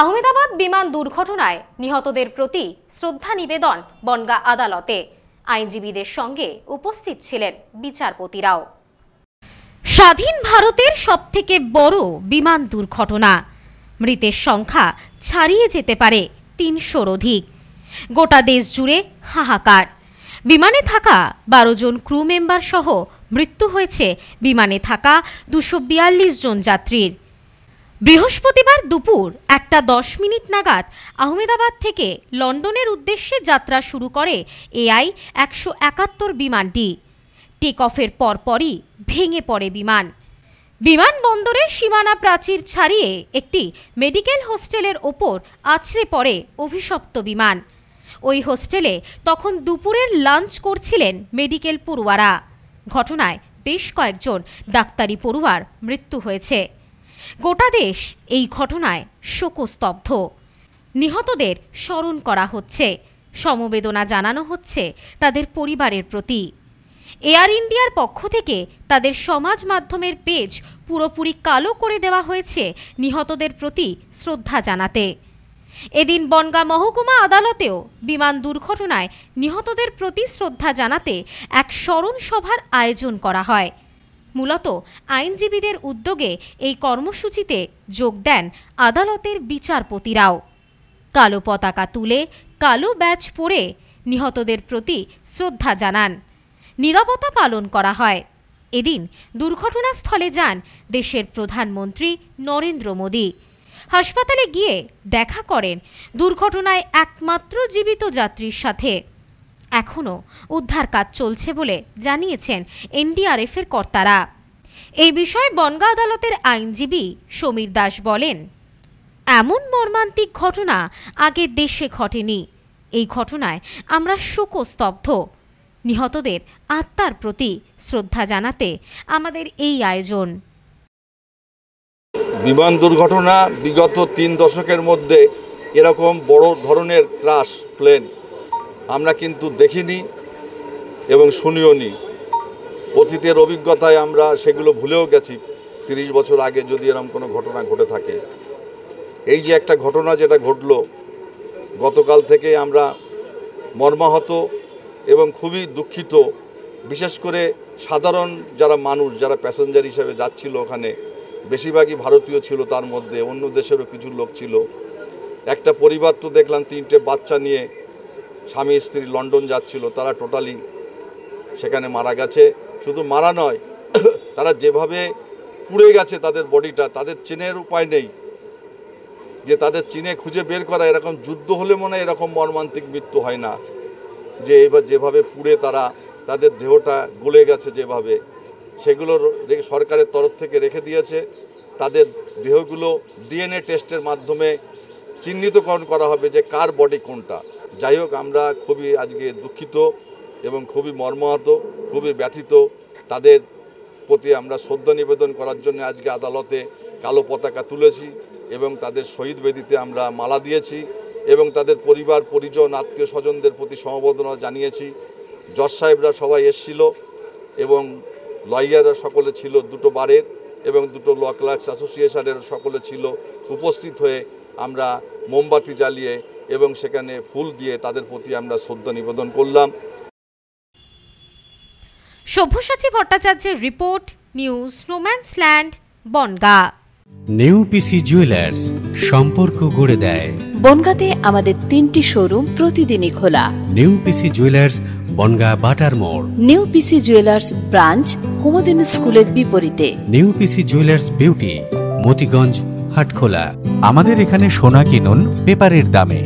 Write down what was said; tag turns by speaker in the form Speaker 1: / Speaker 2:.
Speaker 1: আহমেদাবাদ বিমান দুর্ঘটনায় নিহতদের প্রতি শ্রদ্ধা নিবেদন বনগাঁ আদালতে। আইনজীবীদের সঙ্গে উপস্থিত ছিলেন বিচারপতিরাও। স্বাধীন ভারতের সবথেকে বড় বিমান দুর্ঘটনা, মৃতের সংখ্যা ছাড়িয়ে যেতে পারে ৩০০-র অধিক। গোটা দেশ জুড়ে হাহাকার। বিমানে থাকা ১২ জন ক্রু মেম্বার সহ মৃত্যু হয়েছে বিমানে থাকা ২৪২ জন যাত্রীর। বৃহস্পতিবার দুপুর ১:১০ নাগাদ আহমেদাবাদ থেকে লন্ডনের উদ্দেশ্যে যাত্রা শুরু করে AI-১৭১ বিমানটি। টেক অফের পরপরই ভেঙে পড়ে বিমান। বিমানবন্দরে সীমানা প্রাচীর ছাড়িয়ে একটি মেডিকেল হোস্টেলের ওপর আছড়ে পড়ে অভিশপ্ত বিমান। ওই হোস্টেলে তখন দুপুরের লাঞ্চ করছিলেন মেডিকেল পড়ুয়ারা। ঘটনায় বেশ কয়েকজন ডাক্তারি পড়ুয়ার মৃত্যু হয়েছে। গোটা দেশ এই ঘটনায় শোকস্তব্ধ। নিহতদের স্মরণ করা হচ্ছে, সমবেদনা জানানো হচ্ছে তাদের পরিবারের প্রতি। এয়ার ইন্ডিয়ার পক্ষ থেকে তাদের সমাজ মাধ্যমের পেজ পুরোপুরি কালো করে দেওয়া হয়েছে নিহতদের প্রতি শ্রদ্ধা জানাতে। এদিন বনগাঁ মহকুমা আদালতেও বিমান দুর্ঘটনায় নিহতদের প্রতি শ্রদ্ধা জানাতে এক স্মরণ সভার আয়োজন করা হয়। মূলত আইনজীবীদের উদ্যোগে এই কর্মসূচিতে যোগ দেন আদালতের বিচারপতিরাও। কালো পতাকা তুলে কালো ব্যাজ পরে নিহতদের প্রতি শ্রদ্ধা জানান। নীরবতা পালন করা হয়। এদিন দুর্ঘটনাস্থলে যান দেশের প্রধানমন্ত্রী নরেন্দ্র মোদী। হাসপাতালে গিয়ে দেখা করেন দুর্ঘটনায় একমাত্র জীবিত যাত্রীর সাথে। এখনও উদ্ধার কাজ চলছে বলে জানিয়েছেন এনডিআরএফের কর্তারা। এই বিষয়ে বনগাঁ আদালতের আইনজীবী সমীর দাস বলেন, এমন মর্মান্তিক ঘটনা আগে দেশে ঘটেনি। এই ঘটনায় আমরা শোকস্তব্ধ। নিহতদের আত্মার প্রতি শ্রদ্ধা জানাতে আমাদের এই আয়োজন।
Speaker 2: বিমান দুর্ঘটনা বিগত ৩ দশকের মধ্যে এরকম বড় ধরনের ক্রাশ প্লেন আমরা কিন্তু দেখিনি এবং শুনিও নি। অতীতের অভিজ্ঞতায় আমরা সেগুলো ভুলেও গেছি। ৩০ বছর আগে যদি এরকম কোনো ঘটনা ঘটে থাকে, এই যে একটা ঘটনা যেটা ঘটলো গতকাল থেকে আমরা মর্মাহত এবং খুবই দুঃখিত। বিশেষ করে সাধারণ যারা মানুষ, যারা প্যাসেঞ্জার হিসেবে যাচ্ছিল, ওখানে বেশিরভাগই ভারতীয় ছিল, তার মধ্যে অন্য দেশেরও কিছু লোক ছিল। একটা পরিবার তো দেখলাম 3টে বাচ্চা নিয়ে স্বামী স্ত্রী লন্ডন যাচ্ছিল, তারা টোটালি সেখানে মারা গেছে। শুধু মারা নয়, তারা যেভাবে পুড়ে গেছে তাদের বডিটা, তাদের চেনের উপায় নেই যে তাদের চিনে খুঁজে বের করা। এরকম যুদ্ধ হলে মনে হয় এরকম মর্মান্তিক মৃত্যু হয় না, যে এবার যেভাবে পুড়ে তাদের দেহটা গলে গেছে যেভাবে, সেগুলোর সরকারের তরফ থেকে রেখে দিয়েছে। তাদের দেহগুলো ডিএনএ টেস্টের মাধ্যমে চিহ্নিতকরণ করা হবে যে কার বডি কোনটা। যাই হোক, আমরা খুবই আজকে দুঃখিত এবং খুবই মর্মাহত, খুবই ব্যথিত। তাদের প্রতি আমরা শ্রদ্ধা নিবেদন করার জন্য আজকে আদালতে কালো পতাকা তুলেছি এবং তাদের শহীদ বেদিতে আমরা মালা দিয়েছি এবং তাদের পরিবার পরিজন আত্মীয় স্বজনদের প্রতি সমবেদনা জানিয়েছি। জজ সাহেবরা সবাই এসেছিল এবং লয়াররা সকলে ছিল 2টো বারের এবং 2টো ল ক্লার্কস অ্যাসোসিয়েশনের সকলে ছিল। উপস্থিত হয়ে আমরা মোমবাতি জ্বালিয়ে এবং সেখানে ফুল দিয়ে তাদের প্রতি আমরা শ্রদ্ধা নিবেদন করলাম।
Speaker 1: সভ্যসাচী ভট্টাচার্যের report, news no man's land, Bangaon.
Speaker 3: New PC jewellers, সম্পর্ক গড়ে দেয়।
Speaker 4: বনগাঁতে আমাদের 3টি শোরুম প্রতিদিনই খোলা।
Speaker 3: New PC jewellers, Bangaon Batar মোড়।
Speaker 4: New PC jewellers branch, Kumudini স্কুলের বিপরীতে।
Speaker 3: New PC jewellers beauty, Motiganj, Hatkhola.
Speaker 5: আমাদের এখানে সোনা কিনুন পেপারের দামে।